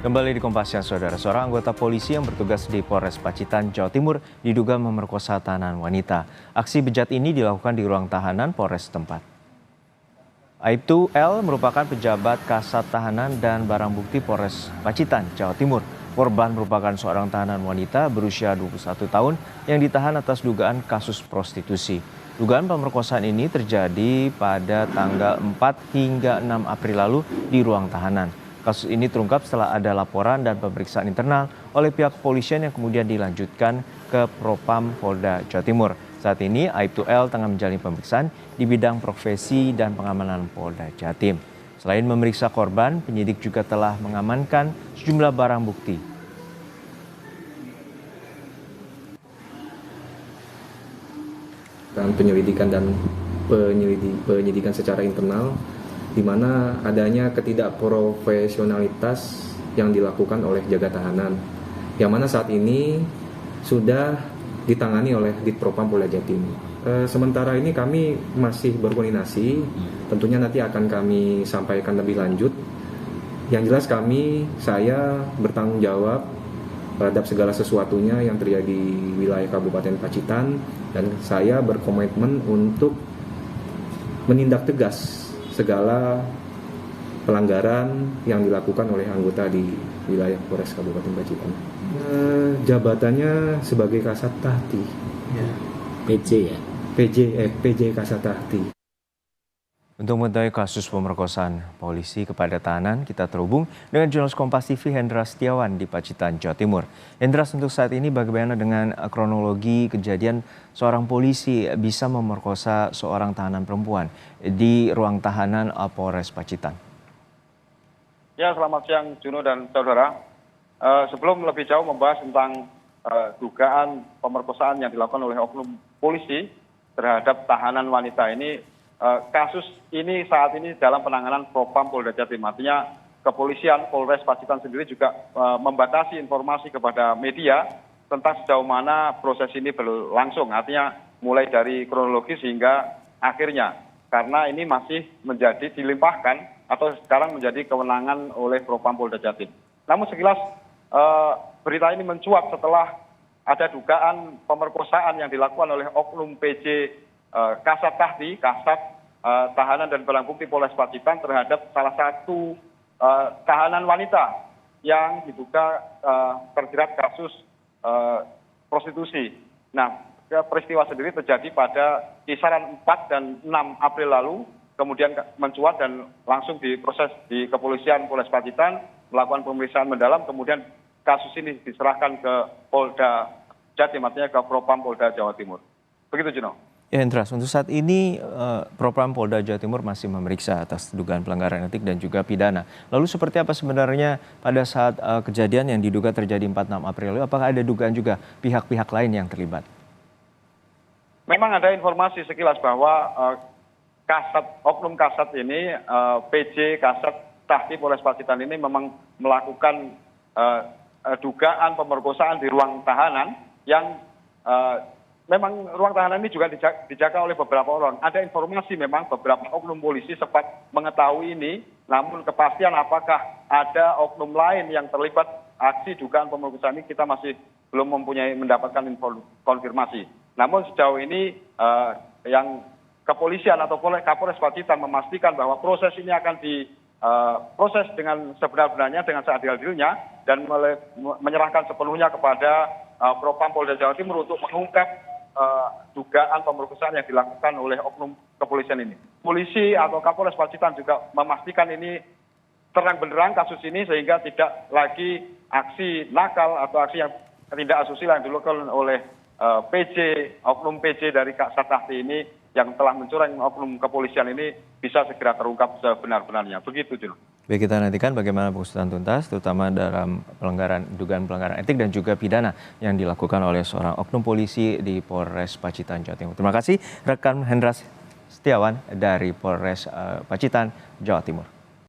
Kembali di Kompas Siang, Saudara. Seorang anggota polisi yang bertugas di Polres Pacitan, Jawa Timur diduga memerkosa tahanan wanita. Aksi bejat ini dilakukan di ruang tahanan Polres setempat. Aibtu L merupakan pejabat kasat tahanan dan barang bukti Polres Pacitan, Jawa Timur. Korban merupakan seorang tahanan wanita berusia 21 tahun yang ditahan atas dugaan kasus prostitusi. Dugaan pemerkosaan ini terjadi pada tanggal 4 hingga 6 April lalu di ruang tahanan. Kasus ini terungkap setelah ada laporan dan pemeriksaan internal oleh pihak kepolisian yang kemudian dilanjutkan ke Propam Polda Jawa Timur. Saat ini Aibtu L tengah menjalani pemeriksaan di bidang profesi dan pengamanan Polda Jatim. Selain memeriksa korban, penyidik juga telah mengamankan sejumlah barang bukti. Penyelidikan dan penyidikan secara internal, di mana adanya ketidakprofesionalitas yang dilakukan oleh jaga tahanan, yang mana saat ini sudah ditangani oleh Ditpropam Polda Jatim. Sementara ini kami masih berkoordinasi, tentunya nanti akan kami sampaikan lebih lanjut. Yang jelas saya bertanggung jawab terhadap segala sesuatunya yang terjadi di wilayah Kabupaten Pacitan, dan saya berkomitmen untuk menindak tegas segala pelanggaran yang dilakukan oleh anggota di wilayah Polres Kabupaten Pacitan. Jabatannya sebagai Kasat Tahti. Ya. PJ ya? PJ Kasat Tahti. Untuk mengetahui kasus pemerkosaan polisi kepada tahanan, kita terhubung dengan jurnalis Kompas TV Hendra Setiawan di Pacitan, Jawa Timur. Hendra, untuk saat ini bagaimana dengan kronologi kejadian seorang polisi bisa memerkosa seorang tahanan perempuan di ruang tahanan Polres Pacitan? Ya, selamat siang Juno dan saudara. Sebelum lebih jauh membahas tentang dugaan pemerkosaan yang dilakukan oleh oknum polisi terhadap tahanan wanita ini, kasus ini saat ini dalam penanganan Propam Polda Jatim. Artinya kepolisian Polres Pacitan sendiri juga membatasi informasi kepada media tentang sejauh mana proses ini berlangsung. Artinya mulai dari kronologis hingga akhirnya, karena ini masih menjadi dilimpahkan atau sekarang menjadi kewenangan oleh Propam Polda Jatim. Namun sekilas berita ini mencuat setelah ada dugaan pemerkosaan yang dilakukan oleh oknum PJ Kasat Tahti, Kasat Tahanan dan Barang Bukti Polres Pacitan terhadap salah satu tahanan wanita yang diduga terjerat kasus prostitusi. Nah, peristiwa sendiri terjadi pada kisaran 4 dan 6 April lalu, kemudian mencuat dan langsung diproses di kepolisian Polres Pacitan, melakukan pemeriksaan mendalam, kemudian kasus ini diserahkan ke Polda Jatim, artinya ke Propam Polda Jawa Timur. Begitu, Juno. Ya, Hendra, untuk saat ini Propam Polda Jawa Timur masih memeriksa atas dugaan pelanggaran etik dan juga pidana. Lalu seperti apa sebenarnya pada saat kejadian yang diduga terjadi 4-6 April lalu? Apakah ada dugaan juga pihak-pihak lain yang terlibat? Memang ada informasi sekilas bahwa oknum kasat ini, PJ Kasat Tahti Polres Pacitan ini memang melakukan dugaan pemerkosaan di ruang tahanan yang memang ruang tahanan ini juga dijaga oleh beberapa orang. Ada informasi memang beberapa oknum polisi sempat mengetahui ini, namun kepastian apakah ada oknum lain yang terlibat aksi dugaan pemerkosaan ini kita masih belum mendapatkan konfirmasi. Namun sejauh ini yang kepolisian atau Kapolres Pacitan memastikan bahwa proses ini akan diproses dengan sebenar-benarnya, dengan seadil-adilnya, dan menyerahkan sepenuhnya kepada Propam Polda Jawa Timur untuk mengungkap dugaan pemerkosaan yang dilakukan oleh oknum kepolisian ini. Polisi atau Kapolres Pacitan juga memastikan ini terang benderang kasus ini, sehingga tidak lagi aksi nakal atau aksi yang tidak asusila yang dilakukan oleh oknum PJ dari Kasat Tahti ini yang telah mencoreng oknum kepolisian ini bisa segera terungkap sebenar-benarnya. Begitu, Juno. Baik, kita nantikan bagaimana pengusutan tuntas, terutama dalam dugaan pelanggaran etik dan juga pidana yang dilakukan oleh seorang oknum polisi di Polres Pacitan, Jawa Timur. Terima kasih rekan Hendra Setiawan dari Polres Pacitan, Jawa Timur.